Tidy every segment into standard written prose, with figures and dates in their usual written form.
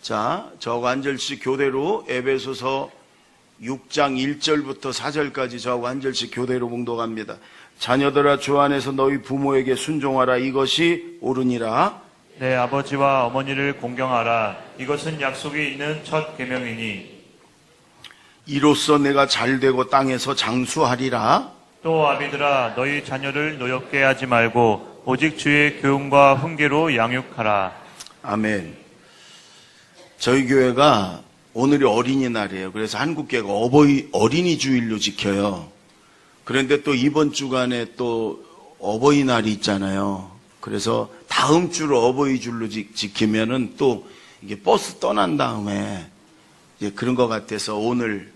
자, 저하고 한 절씩 교대로 에베소서 6장 1절부터 4절까지 저하고 한 절씩 교대로 봉독합니다. 자녀들아, 주 안에서 너희 부모에게 순종하라. 이것이 옳으니라. 내 아버지와 어머니를 공경하라. 이것은 약속이 있는 첫 계명이니. 이로써 내가 잘되고 땅에서 장수하리라. 또 아비들아, 너희 자녀를 노엽게 하지 말고 오직 주의 교훈과 훈계로 양육하라. 아멘. 저희 교회가 오늘이 어린이날이에요. 그래서 한국교회가 어린이 주일로 지켜요. 그런데 또 이번 주간에 또 어버이날이 있잖아요. 그래서 다음 주로 어버이 줄로 지키면은 또 이게 버스 떠난 다음에 이제 그런 것 같아서 오늘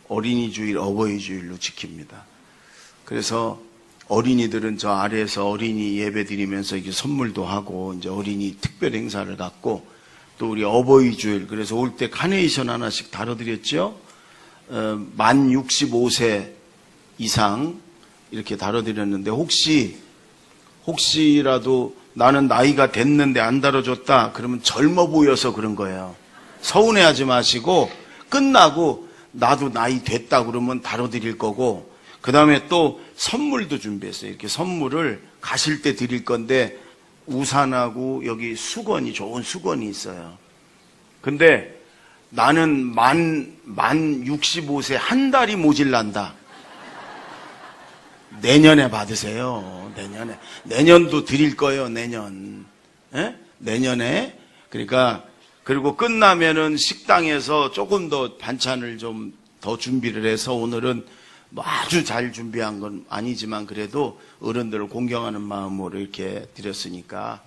어린이 주일, 어버이 주일로 지킵니다. 그래서 어린이들은 저 아래에서 어린이 예배 드리면서 이게 선물도 하고 이제 어린이 특별 행사를 갖고 또 우리 어버이 주일, 그래서 올 때 카네이션 하나씩 다뤄드렸죠. 만 65세 이상 이렇게 다뤄드렸는데 혹시라도 나는 나이가 됐는데 안 다뤄줬다 그러면 젊어 보여서 그런 거예요. 서운해하지 마시고 끝나고 나도 나이 됐다 그러면 다뤄드릴 거고, 그 다음에 또 선물도 준비했어요. 이렇게 선물을 가실 때 드릴 건데 우산하고 여기 수건이, 좋은 수건이 있어요. 근데 나는 만 65세 한 달이 모질란다. 내년에 받으세요. 내년도 드릴 거예요. 내년. 예? 내년에. 그러니까 그리고 끝나면은 식당에서 조금 더 반찬을 좀 더 준비를 해서, 오늘은 뭐 아주 잘 준비한 건 아니지만 그래도 어른들을 공경하는 마음으로 이렇게 드렸으니까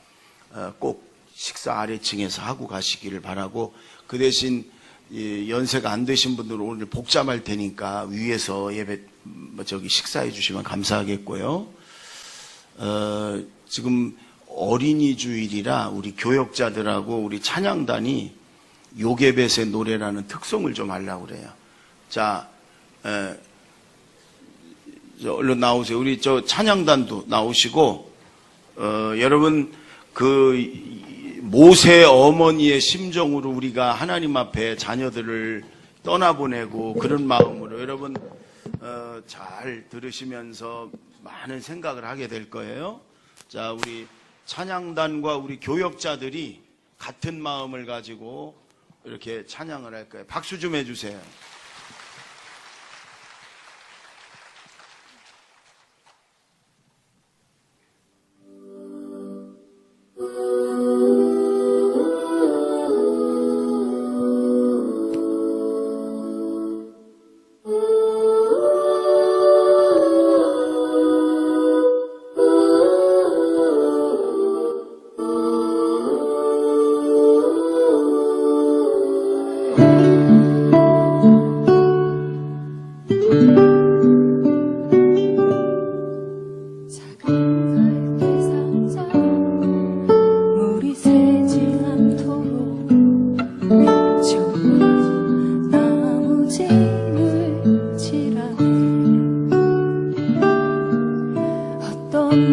꼭 식사 아래층에서 하고 가시기를 바라고, 그 대신 연세가 안 되신 분들은 오늘 복잡할 테니까 위에서 식사해 주시면 감사하겠고요. 지금 어린이 주일이라 우리 교역자들하고 우리 찬양단이 요게벳의 노래라는 특송을 좀 하려고 그래요. 자, 얼른 나오세요. 우리 저 찬양단도 나오시고, 여러분 그 모세 어머니의 심정으로 우리가 하나님 앞에 자녀들을 떠나보내고 그런 마음으로 여러분 잘 들으시면서 많은 생각을 하게 될 거예요. 자, 우리 찬양단과 우리 교역자들이 같은 마음을 가지고 이렇게 찬양을 할 거예요. 박수 좀 해주세요.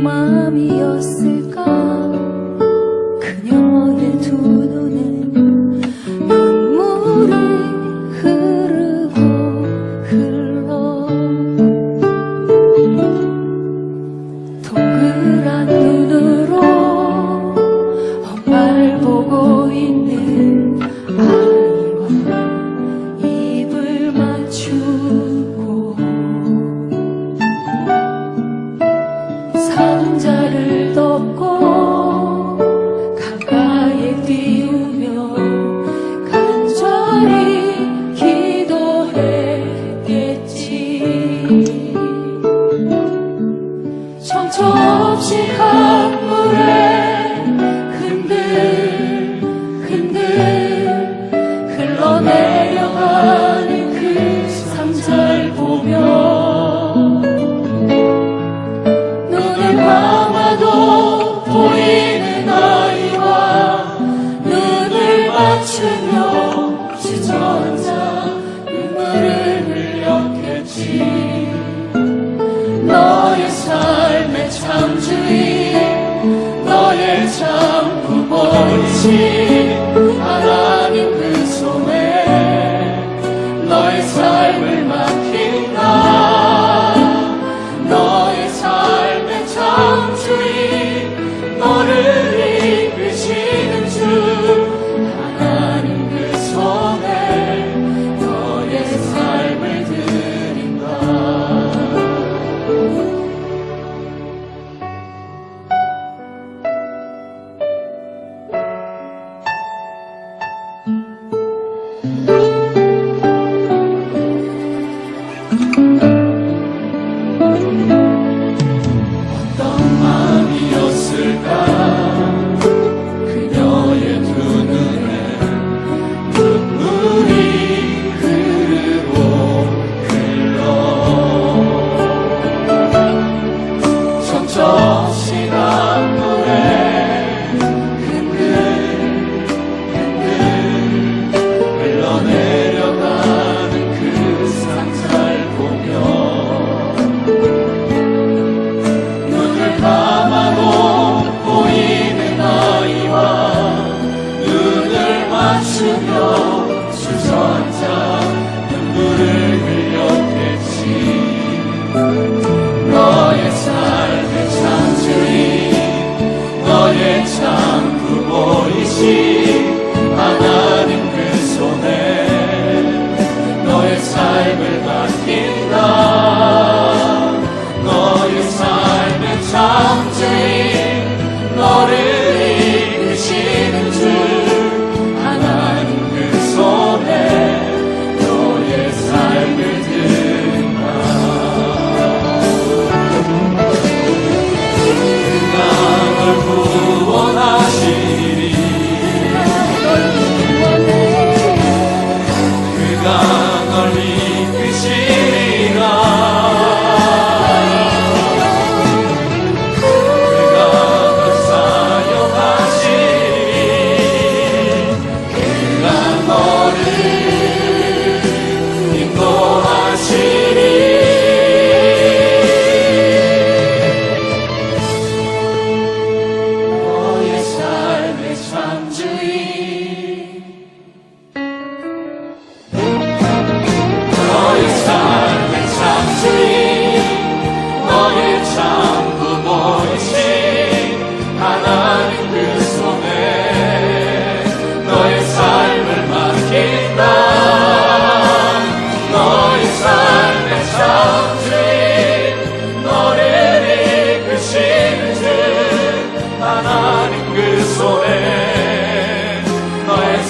마음이었을까. 그녀의 두 눈은 눈물이 흘러 동그란 눈으로 엄마를 보고 있는 아이와 입을 맞추고 상자를 덮고 강가에 띄우며 간절히 기도했겠지. 정처 없이 강물에 흔들흔들 흘러내려가는 그 상자를 보며 보이는 아이와 눈을 맞추며 주저앉아 눈물을 흘렸겠지. 너의 삶의 창조인 너의 참 부모이신 하나님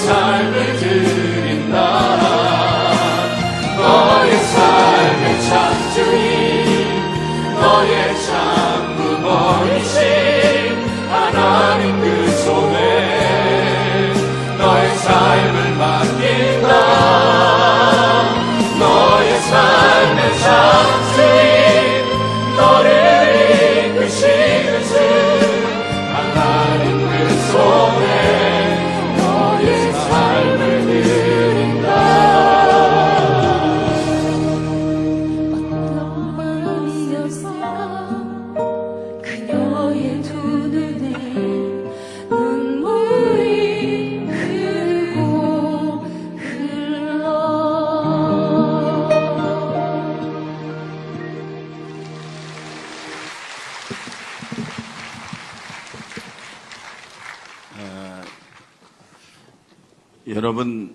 삶을 드린다. 너의 삶의 창조인 너의 참 부모이신 하나님 그 손에 너의 삶을 맡긴다. 너의 삶의 창조인 너를 이끄시는 주 하나님 그 손에 너의 삶을 드린다. 어떤 마음이었을까 그녀의 두 눈에 눈물이 흐르고 흘러. 여러분,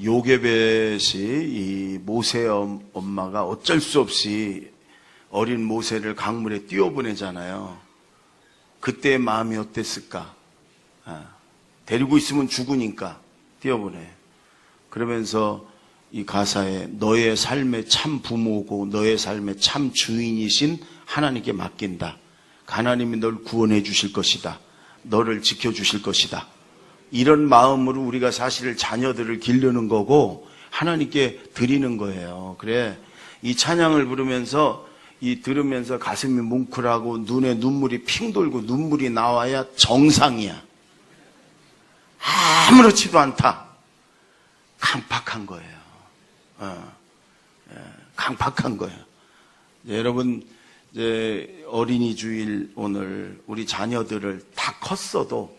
요게벳이 이 모세의 엄마가 어쩔 수 없이 어린 모세를 강물에 띄워보내잖아요. 그때의 마음이 어땠을까? 데리고 있으면 죽으니까 띄워보내. 그러면서 이 가사에 너의 삶의 참 부모고 너의 삶의 참 주인이신 하나님께 맡긴다. 하나님이 널 구원해 주실 것이다. 너를 지켜주실 것이다. 이런 마음으로 우리가 사실 자녀들을 기르는 거고 하나님께 드리는 거예요. 그래, 이 찬양을 부르면서 들으면서 가슴이 뭉클하고 눈에 눈물이 핑 돌고 눈물이 나와야 정상이야. 아무렇지도 않다. 강팍한 거예요. 강팍한 거예요. 여러분, 이제 어린이 주일 오늘 우리 자녀들을 다 컸어도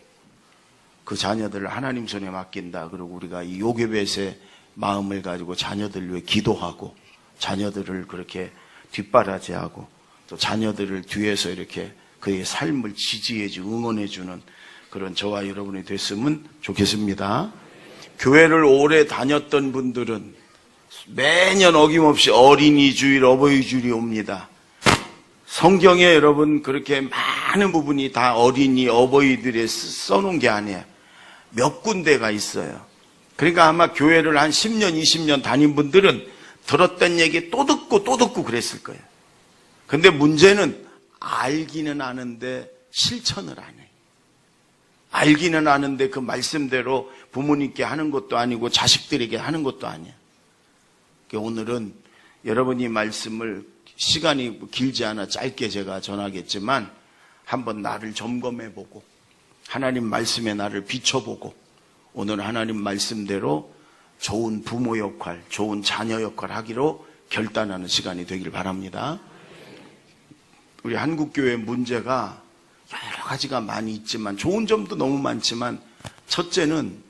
그 자녀들을 하나님 손에 맡긴다. 그리고 우리가 이 요게벳의 마음을 가지고 자녀들 위해 기도하고 자녀들을 그렇게 뒷바라지하고 또 자녀들을 뒤에서 이렇게 그의 삶을 지지해주고 응원해주는 그런 저와 여러분이 됐으면 좋겠습니다. 교회를 오래 다녔던 분들은 매년 어김없이 어린이 주일, 어버이 주일이 옵니다. 성경에 여러분 그렇게 많은 부분이 다 어린이, 어버이들에 써놓은 게 아니에요. 몇 군데가 있어요. 그러니까 아마 교회를 한 10년, 20년 다닌 분들은 들었던 얘기 또 듣고 그랬을 거예요. 근데 문제는 알기는 아는데 실천을 안 해. 알기는 아는데 그 말씀대로 부모님께 하는 것도 아니고 자식들에게 하는 것도 아니야. 오늘은 여러분이 말씀을 시간이 길지 않아 짧게 제가 전하겠지만 한번 나를 점검해보고 하나님 말씀에 나를 비춰보고 오늘 하나님 말씀대로 좋은 부모 역할, 좋은 자녀 역할 하기로 결단하는 시간이 되길 바랍니다. 우리 한국교회 문제가 여러 가지가 많이 있지만 좋은 점도 너무 많지만 첫째는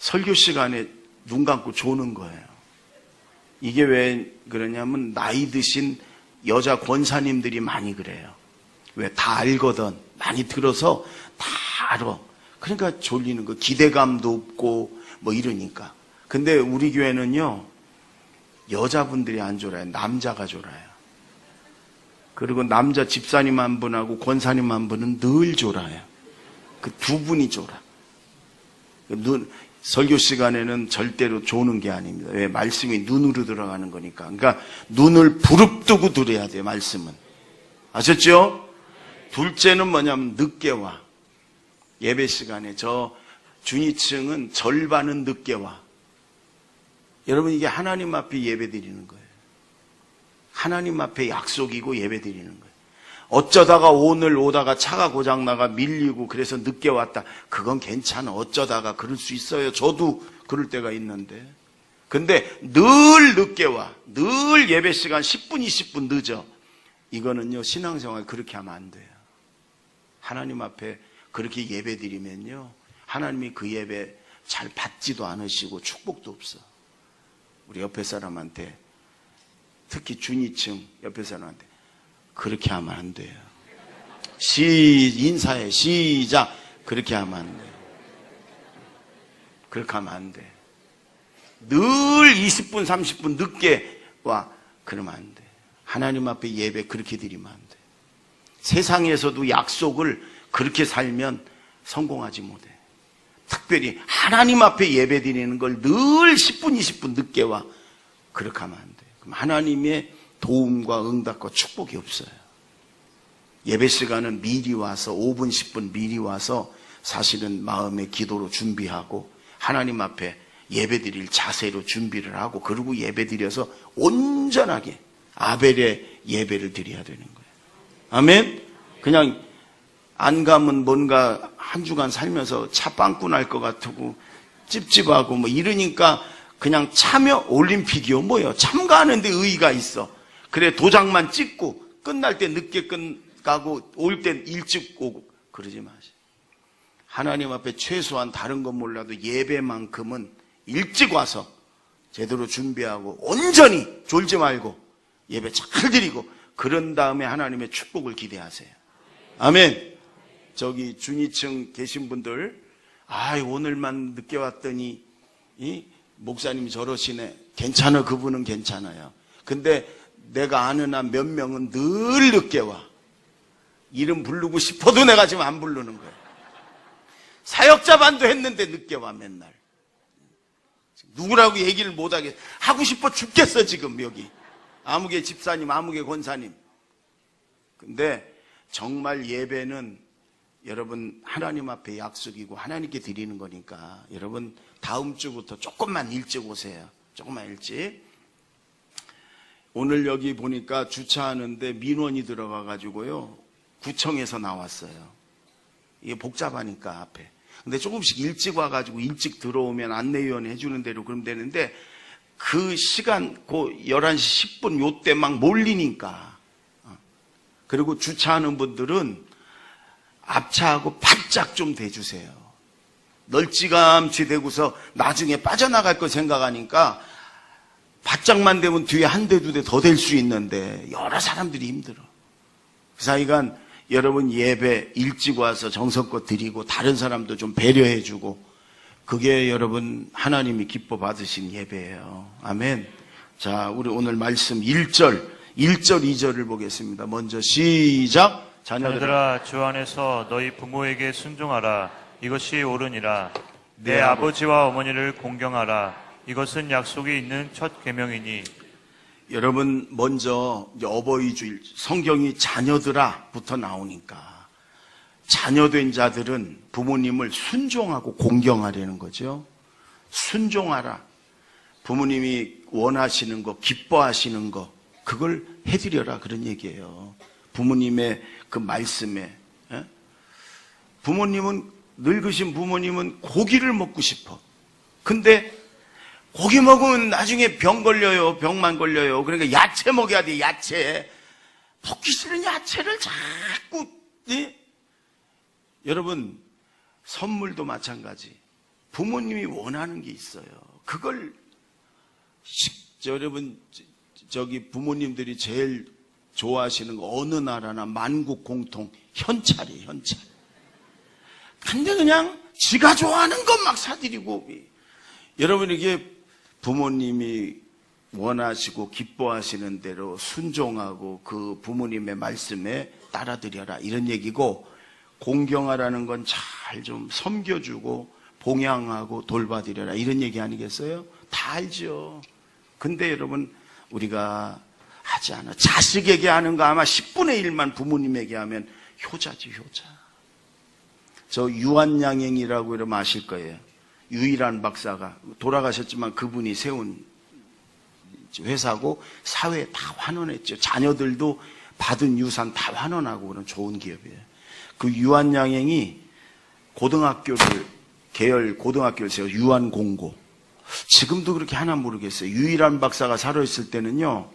설교 시간에 눈 감고 조는 거예요. 이게 왜 그러냐면 나이 드신 여자 권사님들이 많이 그래요. 왜 다 알거든. 많이 들어서 다 알아. 그러니까 졸리는 거. 기대감도 없고 뭐 이러니까. 근데 우리 교회는요 여자분들이 안 졸아요. 남자가 졸아요. 그리고 남자 집사님 한 분하고 권사님 한 분은 늘 졸아요. 그 두 분이 졸아. 설교 시간에는 절대로 조는 게 아닙니다. 왜? 말씀이 눈으로 들어가는 거니까. 그러니까 눈을 부릅뜨고 들어야 돼요. 말씀은. 아셨죠? 둘째는 뭐냐면 늦게 와. 예배 시간에 저 준이층은 절반은 늦게 와. 여러분 이게 하나님 앞에 예배 드리는 거예요. 하나님 앞에 약속이고 예배 드리는 거예요. 어쩌다가 오늘 오다가 차가 고장나가 밀리고 그래서 늦게 왔다. 그건 괜찮아. 어쩌다가 그럴 수 있어요. 저도 그럴 때가 있는데. 근데 늘 늦게 와. 늘 예배 시간 10분, 20분 늦어. 이거는요, 신앙생활 그렇게 하면 안 돼요. 하나님 앞에 그렇게 예배 드리면요, 하나님이 그 예배 잘 받지도 않으시고 축복도 없어. 우리 옆에 사람한테, 특히 준이층 옆에 사람한테 그렇게 하면 안 돼요. 인사해. 시작. 그렇게 하면 안 돼요. 그렇게 하면 안 돼. 늘 20분, 30분 늦게 와. 그러면 안 돼. 하나님 앞에 예배 그렇게 드리면 안 돼. 세상에서도 약속을 그렇게 살면 성공하지 못해. 특별히 하나님 앞에 예배 드리는 걸 늘 10분, 20분 늦게 와. 그렇게 하면 안 돼요. 그럼 하나님의 도움과 응답과 축복이 없어요. 예배 시간은 미리 와서 5분, 10분 미리 와서 사실은 마음의 기도로 준비하고 하나님 앞에 예배 드릴 자세로 준비를 하고 그리고 예배 드려서 온전하게 아벨의 예배를 드려야 되는 거예요. 아멘? 그냥 안 가면 뭔가 한 주간 살면서 차 빵꾸 날 것 같고 찝찝하고 뭐 이러니까 그냥 참여 올림픽이요 뭐요. 참가하는데 의의가 있어. 그래 도장만 찍고 끝날 때 늦게 가고 올 때 일찍 오고 그러지 마세요. 하나님 앞에 최소한 다른 건 몰라도 예배만큼은 일찍 와서 제대로 준비하고 온전히 졸지 말고 예배 잘 드리고 그런 다음에 하나님의 축복을 기대하세요. 아멘. 저기 준이층 계신 분들 오늘만 늦게 왔더니 목사님이 저러시네. 괜찮아. 그분은 괜찮아요. 근데 내가 아는 한 몇 명은 늘 늦게 와. 이름 부르고 싶어도 내가 지금 안 부르는 거예요. 사역자 반도 했는데 늦게 와 맨날. 누구라고 얘기를 못하겠어. 하고 싶어 죽겠어 지금 여기. 아무개 집사님, 아무개 권사님. 근데 정말 예배는 여러분 하나님 앞에 약속이고 하나님께 드리는 거니까 여러분 다음 주부터 조금만 일찍 오세요. 조금만 일찍. 오늘 여기 보니까 주차하는데 민원이 들어가 가지고요. 구청에서 나왔어요. 이게 복잡하니까 앞에. 근데 조금씩 일찍 와가지고 일찍 들어오면 안내위원회 해주는 대로 그러면 되는데 그 시간, 그 11시 10분 요때 막 몰리니까. 그리고 주차하는 분들은 앞차하고 바짝 좀 대주세요. 널찌감치 대고서 나중에 빠져나갈 거 생각하니까 바짝만 되면 뒤에 한 대, 두 대 더 될 수 있는데 여러 사람들이 힘들어. 그 사이간 여러분 예배 일찍 와서 정성껏 드리고 다른 사람도 좀 배려해주고 그게 여러분 하나님이 기뻐 받으신 예배예요. 아멘. 자, 우리 오늘 말씀 1절, 2절을 보겠습니다. 먼저 시작. 자녀들아 주 안에서 너희 부모에게 순종하라. 이것이 옳으니라. 내 아버지와 어머니를 공경하라. 이것은 약속이 있는 첫 계명이니. 여러분 먼저 이제 어버이주일 성경이 자녀들아부터 나오니까 자녀된 자들은 부모님을 순종하고 공경하려는 거죠. 순종하라. 부모님이 원하시는 거, 기뻐하시는 거 그걸 해드려라 그런 얘기예요. 부모님의 그 말씀에. 부모님은 늙으신 부모님은 고기를 먹고 싶어. 근데 고기 먹으면 나중에 병 걸려요. 병만 걸려요. 그러니까 야채 먹여야 돼. 야채. 먹기 싫은 야채를 자꾸. 여러분 선물도 마찬가지. 부모님이 원하는 게 있어요. 그걸 여러분 저기 부모님들이 제일 좋아하시는 거 어느 나라나 만국 공통 현찰이에요. 현찰. 근데 그냥 지가 좋아하는 것 막 사드리고. 여러분 이게 부모님이 원하시고 기뻐하시는 대로 순종하고 그 부모님의 말씀에 따라드려라 이런 얘기고, 공경하라는 건 잘 좀 섬겨주고 봉양하고 돌봐드려라 이런 얘기 아니겠어요? 다 알죠. 근데 여러분 우리가 하지 않아. 자식에게 하는 거 아마 10분의 1만 부모님에게 하면 효자지 효자. 저 유한양행이라고 이러면 아실 거예요. 유일한 박사가 돌아가셨지만 그분이 세운 회사고 사회에 다 환원했죠. 자녀들도 받은 유산 다 환원하고 그런 좋은 기업이에요. 그 유한양행이 계열 고등학교를 세워 유한공고. 지금도 그렇게 하나 모르겠어요. 유일한 박사가 살아있을 때는요,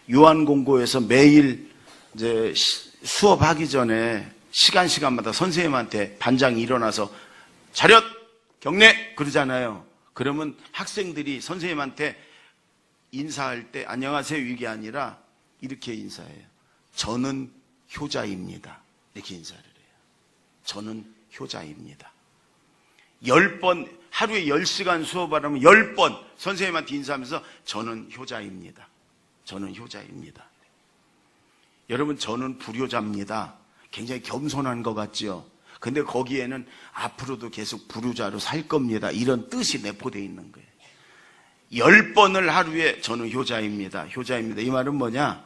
유한공고에서 매일 이제 수업하기 전에 시간마다 선생님한테 반장이 일어나서 차렷! 경례! 그러잖아요. 그러면 학생들이 선생님한테 인사할 때 안녕하세요 이게 아니라 이렇게 인사해요. 저는 효자입니다. 이렇게 인사를 해요. 저는 효자입니다. 10번, 하루에 10시간 수업을 하면 10번 선생님한테 인사하면서 저는 효자입니다. 저는 효자입니다. 여러분 저는 불효자입니다. 굉장히 겸손한 것 같죠? 근데 거기에는 앞으로도 계속 불효자로 살 겁니다. 이런 뜻이 내포되어 있는 거예요. 10번을 하루에 저는 효자입니다. 효자입니다. 이 말은 뭐냐?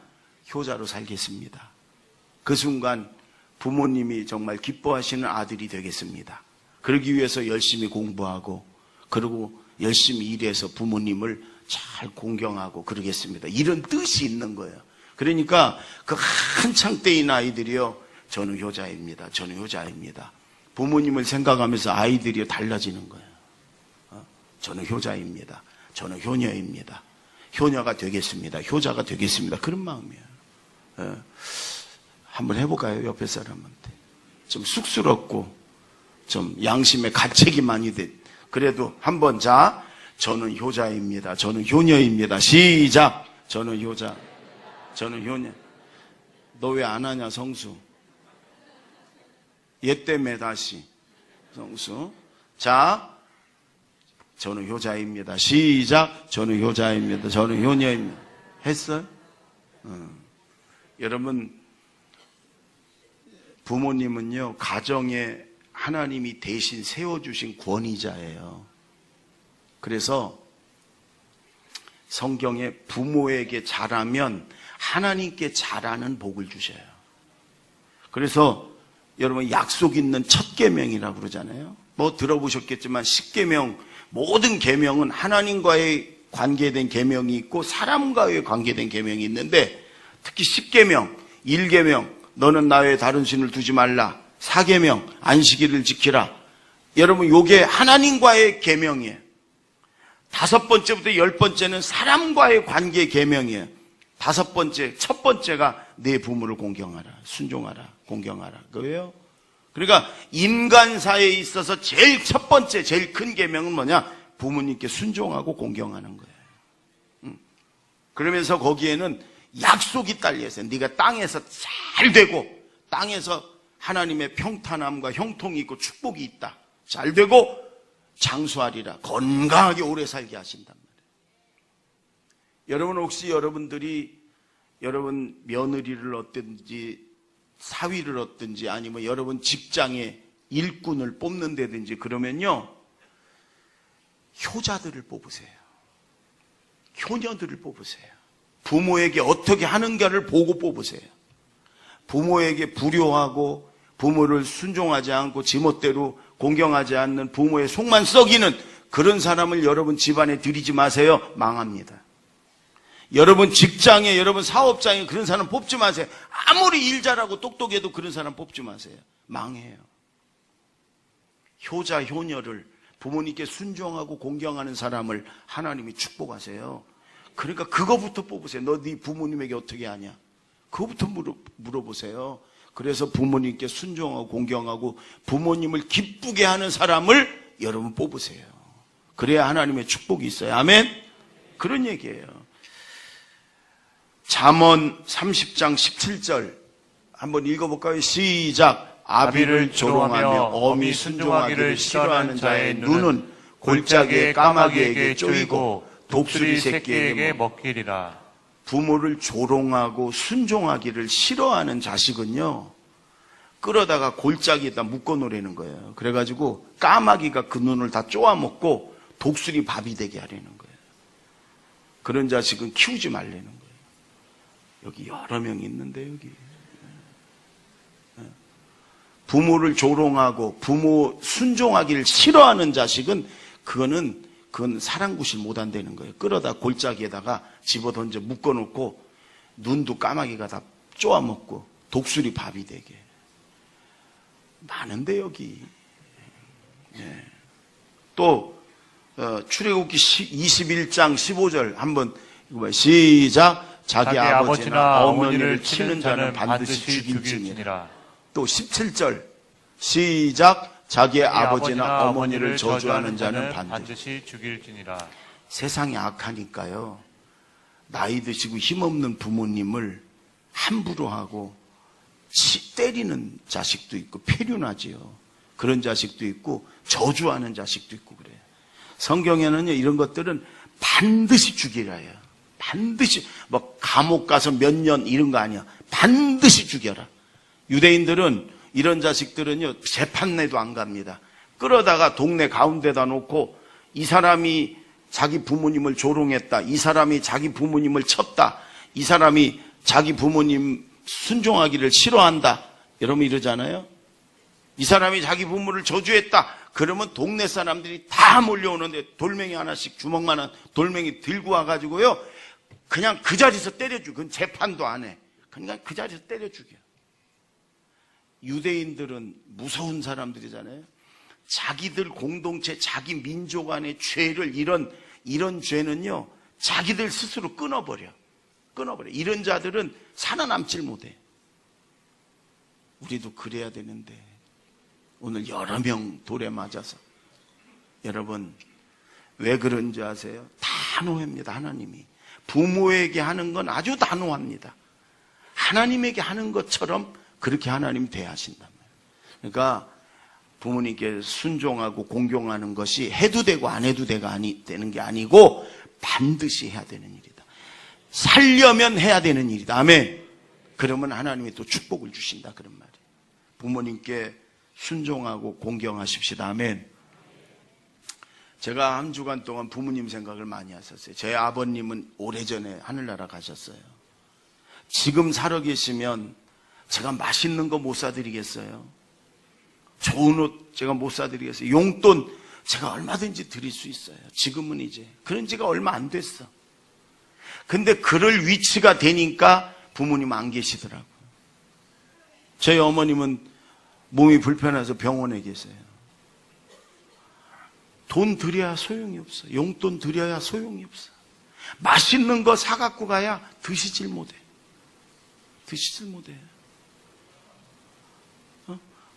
효자로 살겠습니다. 그 순간 부모님이 정말 기뻐하시는 아들이 되겠습니다. 그러기 위해서 열심히 공부하고 그리고 열심히 일해서 부모님을 잘 공경하고 그러겠습니다. 이런 뜻이 있는 거예요. 그러니까 그 한창 때인 아이들이요, 저는 효자입니다. 저는 효자입니다. 부모님을 생각하면서 아이들이 달라지는 거예요. 저는 효자입니다. 저는 효녀입니다. 효녀가 되겠습니다. 효자가 되겠습니다. 그런 마음이에요. 한번 해볼까요? 옆에 사람한테. 좀 쑥스럽고 좀 양심에 가책이 많이 된, 그래도 한번, 자, 저는 효자입니다. 저는 효녀입니다. 시작. 저는 효자. 저는 효녀. 너 왜 안 하냐, 성수? 얘 때문에 다시. 성수. 자, 저는 효자입니다. 시작. 저는 효자입니다. 저는 효녀입니다. 했어요? 여러분, 부모님은요, 가정에 하나님이 대신 세워주신 권위자예요. 그래서 성경에 부모에게 잘하면 하나님께 잘하는 복을 주셔요. 그래서 여러분, 약속 있는 첫 계명이라고 그러잖아요. 뭐 들어보셨겠지만 10계명, 모든 계명은 하나님과의 관계된 계명이 있고 사람과의 관계된 계명이 있는데, 특히 10계명, 1계명, 너는 나 외에 다른 신을 두지 말라. 4계명, 안식일을 지키라. 여러분, 요게 하나님과의 계명이에요. 5번째부터 10번째는 사람과의 관계 계명이에요. 5번째, 첫 번째가 내 부모를 공경하라, 순종하라, 공경하라. 그거예요. 그러니까 인간사에 있어서 제일 첫 번째, 제일 큰 계명은 뭐냐? 부모님께 순종하고 공경하는 거예요. 그러면서 거기에는 약속이 딸려 있어요. 네가 땅에서 잘 되고, 땅에서 하나님의 평탄함과 형통이 있고 축복이 있다. 잘 되고 장수하리라. 건강하게 오래 살게 하신단 말이에요. 여러분, 혹시 여러분들이 여러분 며느리를 얻든지 사위를 얻든지 아니면 여러분 직장에 일꾼을 뽑는다든지 그러면요, 효자들을 뽑으세요. 효녀들을 뽑으세요. 부모에게 어떻게 하는가를 보고 뽑으세요. 부모에게 불효하고 부모를 순종하지 않고 지멋대로 공경하지 않는 부모의 속만 썩이는 그런 사람을 여러분 집안에 들이지 마세요. 망합니다. 여러분 직장에, 여러분 사업장에 그런 사람 뽑지 마세요. 아무리 일 잘하고 똑똑해도 그런 사람 뽑지 마세요. 망해요. 효자, 효녀를, 부모님께 순종하고 공경하는 사람을 하나님이 축복하세요. 그러니까 그거부터 뽑으세요. 너 네 부모님에게 어떻게 하냐? 그거부터 물어보세요. 그래서 부모님께 순종하고 공경하고 부모님을 기쁘게 하는 사람을 여러분 뽑으세요. 그래야 하나님의 축복이 있어요. 아멘? 그런 얘기예요. 잠언 30장 17절 한번 읽어볼까요? 시작. 아비를 조롱하며 어미 순종하기를 싫어하는 자의 눈은 골짜기의 까마귀에게 쪼이고 독수리 새끼에게 먹히리라. 부모를 조롱하고 순종하기를 싫어하는 자식은요, 끌어다가 골짜기에다 묶어 놓으라는 거예요. 그래가지고 까마귀가 그 눈을 다 쪼아먹고 독수리 밥이 되게 하려는 거예요. 그런 자식은 키우지 말라는 거예요. 여기 여러 명 있는데, 여기. 부모를 조롱하고 부모 순종하기를 싫어하는 자식은 그건 사랑구실 못 한다는 거예요. 끌어다 골짜기에다가 집어던져 묶어놓고 눈도 까마귀가 다 쪼아먹고 독수리 밥이 되게. 많은데 여기. 예. 또 출애굽기 21장 15절 한번 읽어봐요. 시작. 자기 아버지나 어머니를 치는 자는 반드시 죽일지니라. 또 17절 시작. 자기의 아버지나 어머니를 저주하는 자는 반드시 죽일지니라. 세상이 악하니까요, 나이 드시고 힘없는 부모님을 함부로 하고 때리는 자식도 있고 폐륜하지요. 그런 자식도 있고 저주하는 자식도 있고 그래요. 성경에는요, 이런 것들은 반드시 죽이라 해요. 반드시, 뭐 감옥 가서 몇 년 이런 거 아니야. 반드시 죽여라. 유대인들은 이런 자식들은요, 재판내도 안 갑니다. 끌어다가 동네 가운데다 놓고 이 사람이 자기 부모님을 조롱했다. 이 사람이 자기 부모님을 쳤다. 이 사람이 자기 부모님 순종하기를 싫어한다. 여러분 이러잖아요. 이 사람이 자기 부모를 저주했다. 그러면 동네 사람들이 다 몰려오는데 돌멩이 하나씩 주먹만한 돌멩이 들고 와가지고요. 그냥 그 자리에서 때려주고, 그건 재판도 안 해. 그냥 그 자리에서 때려주게요. 유대인들은 무서운 사람들이잖아요. 자기들 공동체, 자기 민족 안의 죄를, 이런 죄는요, 자기들 스스로 끊어버려. 이런 자들은 살아남질 못해. 우리도 그래야 되는데, 오늘 여러 명 돌에 맞아서. 여러분, 왜 그런지 아세요? 단호합니다, 하나님이. 부모에게 하는 건 아주 단호합니다. 하나님에게 하는 것처럼 그렇게 하나님 대하신단 말이에요. 그러니까 부모님께 순종하고 공경하는 것이 해도 되고 안 해도 되는 게 아니고 반드시 해야 되는 일이다. 살려면 해야 되는 일이다. 아멘. 그러면 하나님이 또 축복을 주신다, 그런 말이에요. 부모님께 순종하고 공경하십시다. 아멘. 제가 한 주간 동안 부모님 생각을 많이 했었어요. 제 아버님은 오래전에 하늘나라 가셨어요. 지금 살아계시면 제가 맛있는 거 못 사드리겠어요. 좋은 옷 제가 못 사드리겠어요. 용돈 제가 얼마든지 드릴 수 있어요. 지금은 이제 그런 지가 얼마 안 됐어. 근데 그럴 위치가 되니까 부모님 안 계시더라고요. 저희 어머님은 몸이 불편해서 병원에 계세요. 돈 드려야 소용이 없어. 용돈 드려야 소용이 없어. 맛있는 거 사갖고 가야 드시질 못해.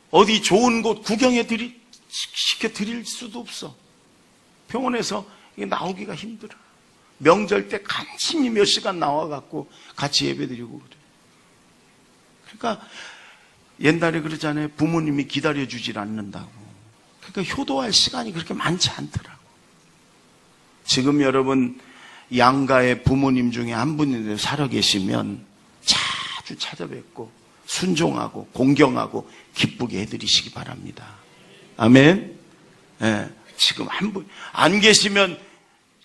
어디 좋은 곳 구경해 시켜 드릴 수도 없어. 병원에서 이게 나오기가 힘들어. 명절 때 간신히 몇 시간 나와갖고 같이 예배 드리고 그래. 그러니까 옛날에 그러잖아요. 부모님이 기다려주질 않는다고. 그러니까 효도할 시간이 그렇게 많지 않더라고. 지금 여러분 양가의 부모님 중에 한 분인데 살아계시면 자주 찾아뵙고 순종하고 공경하고 기쁘게 해드리시기 바랍니다. 아멘. 네, 지금 한 분 안 계시면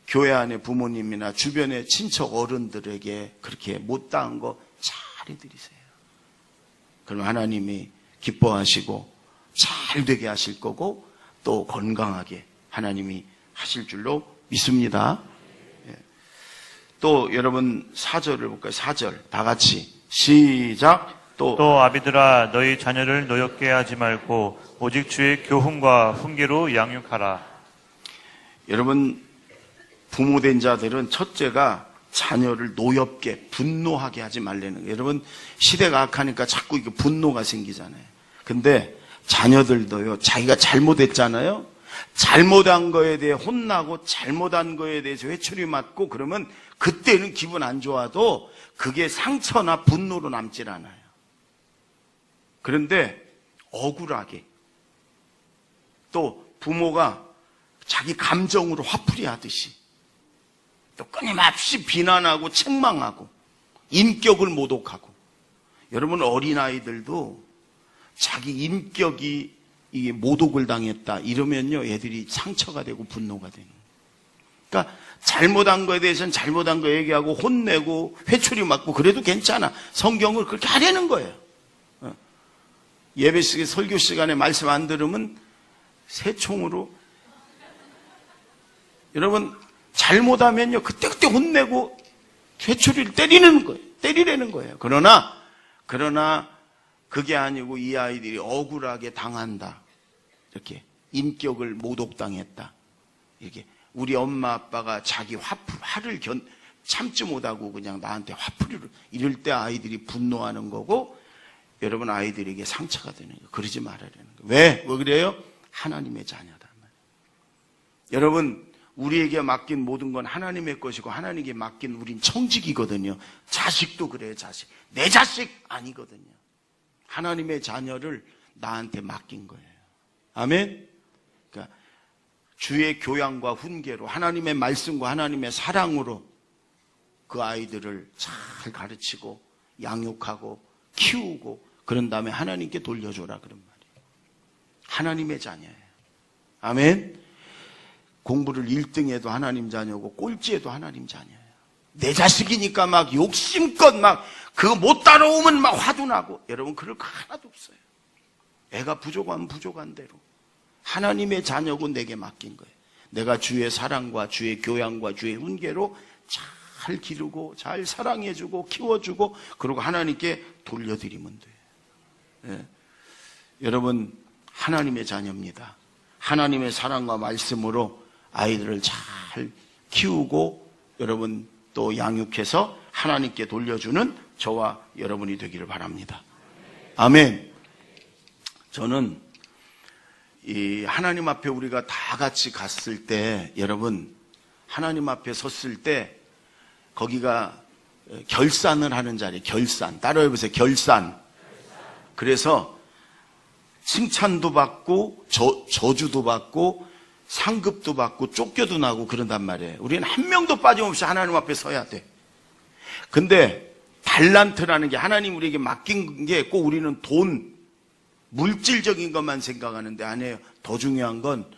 교회 안에 부모님이나 주변의 친척 어른들에게 그렇게 못다한 거 잘 해드리세요. 그럼 하나님이 기뻐하시고 잘 되게 하실 거고 또 건강하게 하나님이 하실 줄로 믿습니다. 또 여러분 4절을 볼까요? 4절 다 같이 시작. 또 아비들아 너희 자녀를 노엽게 하지 말고 오직 주의 교훈과 훈계로 양육하라. 여러분 부모된 자들은 첫째가 자녀를 노엽게 분노하게 하지 말라는 거예요. 여러분 시대가 악하니까 자꾸 이게 분노가 생기잖아요. 근데 자녀들도요, 자기가 잘못했잖아요. 잘못한 거에 대해 혼나고 잘못한 거에 대해서 회초리 맞고 그러면 그때는 기분 안 좋아도 그게 상처나 분노로 남질 않아요. 그런데 억울하게 또 부모가 자기 감정으로 화풀이 하듯이 또 끊임없이 비난하고 책망하고 인격을 모독하고. 여러분 어린아이들도 자기 인격이 이게 모독을 당했다 이러면요 애들이 상처가 되고 분노가 되는 거예요. 그러니까 잘못한 거에 대해서는 잘못한 거 얘기하고 혼내고 회초리 맞고 그래도 괜찮아. 성경을 그렇게 하려는 거예요. 예배 시간 설교 시간에 말씀 안 들으면 새총으로. 여러분 잘못하면요 그때 혼내고 회초리를 때리려는 거예요. 그러나 그게 아니고 이 아이들이 억울하게 당한다. 이렇게 인격을 모독당했다. 이렇게 우리 엄마 아빠가 자기 화를 참지 못하고 그냥 나한테 화풀이를 이럴 때 아이들이 분노하는 거고 여러분 아이들에게 상처가 되는 거예요. 그러지 말아야되는 거예요. 왜 그래요? 하나님의 자녀다. 여러분 우리에게 맡긴 모든 건 하나님의 것이고 하나님께 맡긴 우린 청직이거든요. 자식도 그래요. 자식. 내 자식 아니거든요. 하나님의 자녀를 나한테 맡긴 거예요. 아멘. 그러니까 주의 교양과 훈계로 하나님의 말씀과 하나님의 사랑으로 그 아이들을 잘 가르치고 양육하고 키우고 그런 다음에 하나님께 돌려줘라 그런 말이에요. 하나님의 자녀예요. 아멘. 공부를 1등해도 하나님 자녀고 꼴찌해도 하나님 자녀예요. 내 자식이니까 막 욕심껏 막 그거 못 따라오면 막 화도 나고, 여러분 그럴 거 하나도 없어요. 애가 부족하면 부족한 대로 하나님의 자녀고 내게 맡긴 거예요. 내가 주의 사랑과 주의 교양과 주의 훈계로 잘 기르고 잘 사랑해주고 키워주고 그리고 하나님께 돌려드리면 돼요. 예. 여러분 하나님의 자녀입니다. 하나님의 사랑과 말씀으로 아이들을 잘 키우고 여러분 또 양육해서 하나님께 돌려주는 저와 여러분이 되기를 바랍니다. 아멘. 저는 이 하나님 앞에 우리가 다 같이 갔을 때, 여러분 하나님 앞에 섰을 때 거기가 결산을 하는 자리, 결산. 따라해 보세요. 결산. 그래서 칭찬도 받고 저주도 받고 상급도 받고 쫓겨도 나고 그런단 말이에요. 우리는 한 명도 빠짐없이 하나님 앞에 서야 돼. 근데 달란트라는 게 하나님 우리에게 맡긴 게 꼭 우리는 돈, 물질적인 것만 생각하는데 아니에요. 더 중요한 건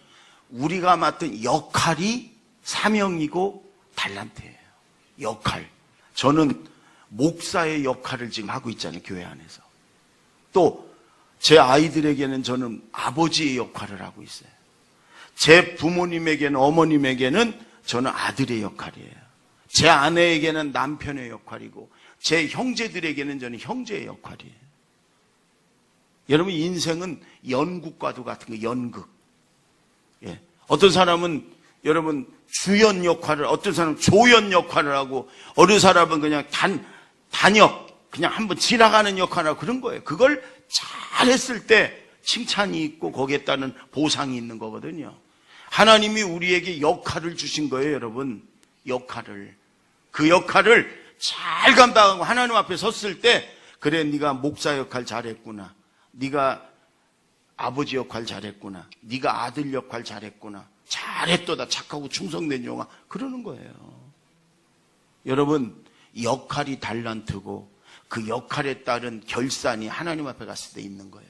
우리가 맡은 역할이 사명이고 달란트예요. 역할. 저는 목사의 역할을 지금 하고 있잖아요. 교회 안에서. 또 제 아이들에게는 저는 아버지의 역할을 하고 있어요. 제 부모님에게는, 어머님에게는 저는 아들의 역할이에요. 제 아내에게는 남편의 역할이고 제 형제들에게는 저는 형제의 역할이에요. 여러분 인생은 연극과도 같은 거, 연극. 예. 어떤 사람은 여러분 주연 역할을, 어떤 사람은 조연 역할을 하고 어느 사람은 그냥 단역, 그냥 한번 지나가는 역할을 하고 그런 거예요. 그걸 잘했을 때 칭찬이 있고 거기에 따른 보상이 있는 거거든요. 하나님이 우리에게 역할을 주신 거예요, 여러분. 역할을. 그 역할을 잘 감당하고 하나님 앞에 섰을 때, 그래 네가 목사 역할 잘했구나, 네가 아버지 역할 잘했구나, 네가 아들 역할 잘했구나, 잘했도다, 착하고 충성된 영아, 그러는 거예요. 여러분 역할이 달란트고 그 역할에 따른 결산이 하나님 앞에 갔을 때 있는 거예요.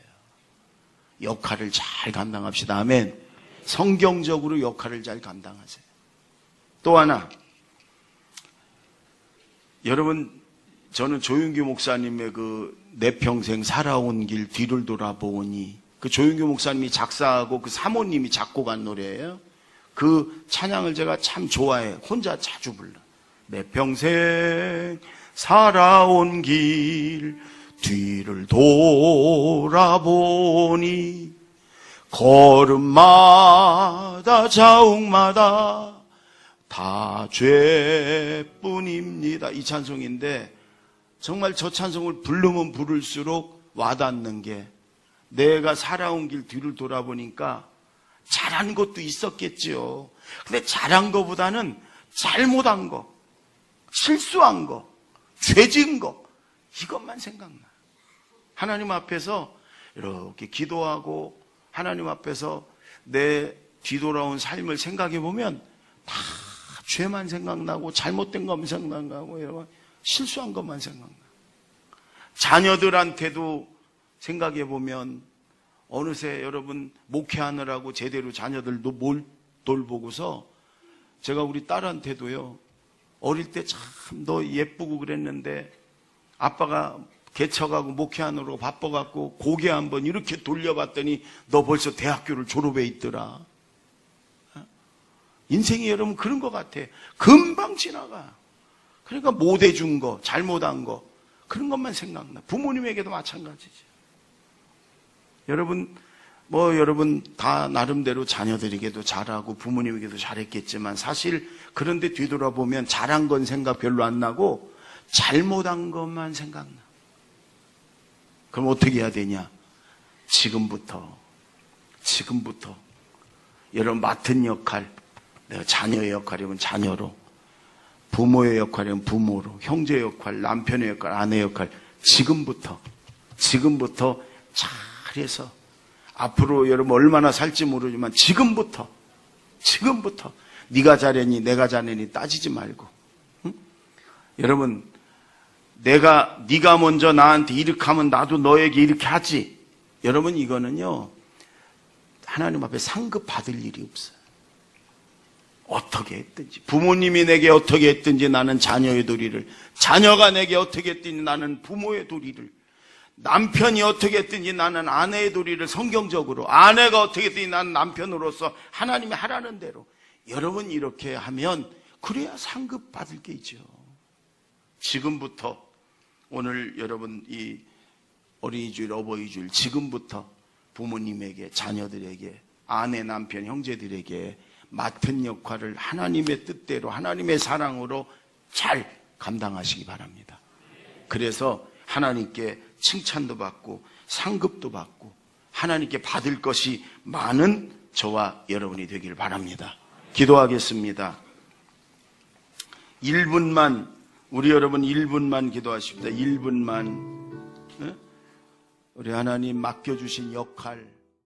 역할을 잘 감당합시다. 아멘. 성경적으로 역할을 잘 감당하세요. 또 하나, 여러분 저는 조윤규 목사님의 그 내 평생 살아온 길 뒤를 돌아보니, 그 조윤규 목사님이 작사하고 그 사모님이 작곡한 노래예요. 그 찬양을 제가 참 좋아해. 혼자 자주 불러. 내 평생 살아온 길 뒤를 돌아보니 걸음마다 자욱마다 다 죄뿐입니다. 이 찬송인데 정말 저 찬송을 부르면 부를수록 와닿는 게, 내가 살아온 길 뒤를 돌아보니까 잘한 것도 있었겠지요. 근데 잘한 것보다는 잘못한 거, 실수한 거, 죄 지은 거, 이것만 생각나. 하나님 앞에서 이렇게 기도하고 하나님 앞에서 내 뒤돌아온 삶을 생각해 보면 다 죄만 생각나고 잘못된 것만 생각나고 여러분 실수한 것만 생각나. 자녀들한테도 생각해 보면 어느새 여러분 목회하느라고 제대로 자녀들도 못 돌보고서 제가 우리 딸한테도요, 어릴 때 참 너 예쁘고 그랬는데 아빠가 개척하고 목회하느라고 바빠갖고 고개 한번 이렇게 돌려봤더니 너 벌써 대학교를 졸업해 있더라. 인생이 여러분 그런 것 같아. 금방 지나가. 그러니까 못해준 거, 잘못한 거, 그런 것만 생각나. 부모님에게도 마찬가지죠. 여러분 여러분 다 나름대로 자녀들에게도 잘하고 부모님에게도 잘했겠지만 사실 그런데 뒤돌아보면 잘한 건 생각 별로 안 나고 잘못한 것만 생각나. 그럼 어떻게 해야 되냐? 지금부터 여러분 맡은 역할, 내가 자녀의 역할이면 자녀로, 부모의 역할이면 부모로, 형제 역할, 남편의 역할, 아내 역할, 지금부터 잘해서 앞으로 여러분 얼마나 살지 모르지만 지금부터 네가 잘했니 내가 잘했니 따지지 말고, 응? 여러분 네가 먼저 나한테 이렇게 하면 나도 너에게 이렇게 하지. 여러분, 이거는요, 하나님 앞에 상급 받을 일이 없어요. 어떻게 했든지, 부모님이 내게 어떻게 했든지 나는 자녀의 도리를, 자녀가 내게 어떻게 했든지 나는 부모의 도리를, 남편이 어떻게 했든지 나는 아내의 도리를 성경적으로, 아내가 어떻게 했든지 나는 남편으로서 하나님이 하라는 대로. 여러분, 이렇게 하면 그래야 상급 받을 게 있죠. 지금부터, 오늘 여러분 이 어린이주일, 어버이주일, 지금부터 부모님에게, 자녀들에게, 아내, 남편, 형제들에게 맡은 역할을 하나님의 뜻대로, 하나님의 사랑으로 잘 감당하시기 바랍니다. 그래서 하나님께 칭찬도 받고 상급도 받고 하나님께 받을 것이 많은 저와 여러분이 되길 바랍니다. 기도하겠습니다. 1분만, 우리 여러분 1분만 기도하십니다. 1분만. 우리 하나님 맡겨주신 역할,